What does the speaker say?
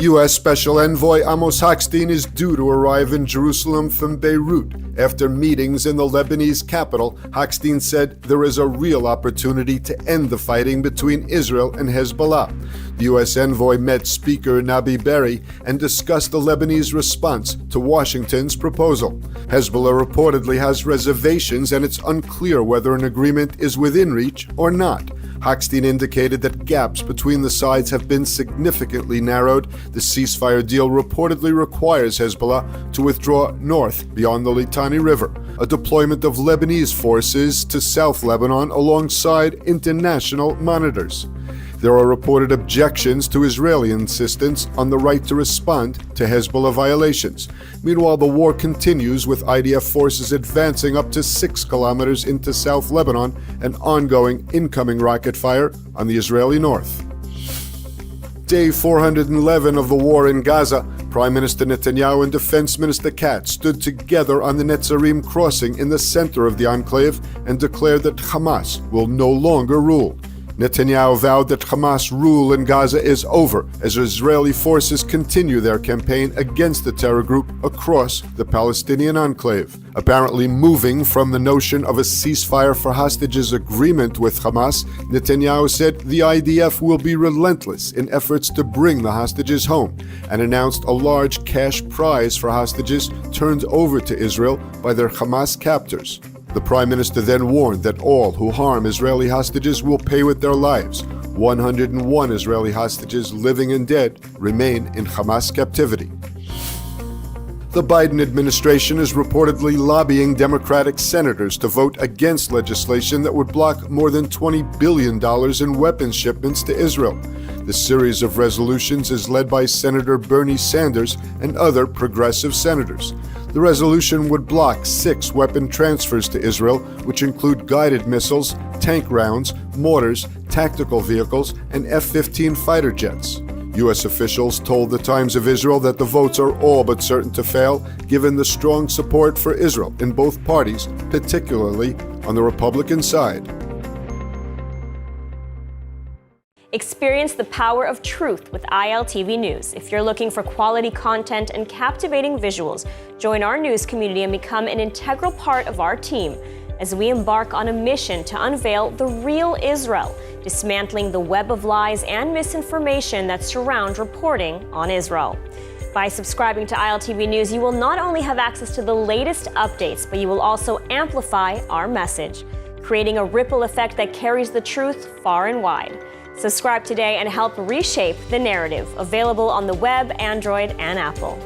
U.S. Special Envoy Amos Hochstein is due to arrive in Jerusalem from Beirut. After meetings in the Lebanese capital, Hochstein said there is a real opportunity to end the fighting between Israel and Hezbollah. The U.S. envoy met Speaker Nabi Berri and discussed the Lebanese response to Washington's proposal. Hezbollah reportedly has reservations, and it's unclear whether an agreement is within reach or not. Hochstein indicated that gaps between the sides have been significantly narrowed. The ceasefire deal reportedly requires Hezbollah to withdraw north beyond the Litani River, a deployment of Lebanese forces to South Lebanon alongside international monitors. There are reported objections to Israeli insistence on the right to respond to Hezbollah violations. Meanwhile, the war continues, with IDF forces advancing up to 6 kilometers into South Lebanon and ongoing incoming rocket fire on the Israeli north. Day 411 of the war in Gaza, Prime Minister Netanyahu and Defense Minister Katz stood together on the Netzarim crossing in the center of the enclave and declared that Hamas will no longer rule. Netanyahu vowed that Hamas rule in Gaza is over as Israeli forces continue their campaign against the terror group across the Palestinian enclave. Apparently moving from the notion of a ceasefire for hostages agreement with Hamas, Netanyahu said the IDF will be relentless in efforts to bring the hostages home and announced a large cash prize for hostages turned over to Israel by their Hamas captors. The Prime Minister then warned that all who harm Israeli hostages will pay with their lives. 101 Israeli hostages, living and dead, remain in Hamas captivity. The Biden administration is reportedly lobbying Democratic senators to vote against legislation that would block more than $20 billion in weapons shipments to Israel. The series of resolutions is led by Senator Bernie Sanders and other progressive senators. The resolution would block 6 weapon transfers to Israel, which include guided missiles, tank rounds, mortars, tactical vehicles, and F-15 fighter jets. U.S. officials told the Times of Israel that the votes are all but certain to fail, given the strong support for Israel in both parties, particularly on the Republican side. Experience the power of truth with ILTV News. If you're looking for quality content and captivating visuals, join our news community and become an integral part of our team as we embark on a mission to unveil the real Israel, dismantling the web of lies and misinformation that surround reporting on Israel. By subscribing to ILTV News, you will not only have access to the latest updates, but you will also amplify our message, creating a ripple effect that carries the truth far and wide. Subscribe today and help reshape the narrative. Available on the web, Android, and Apple.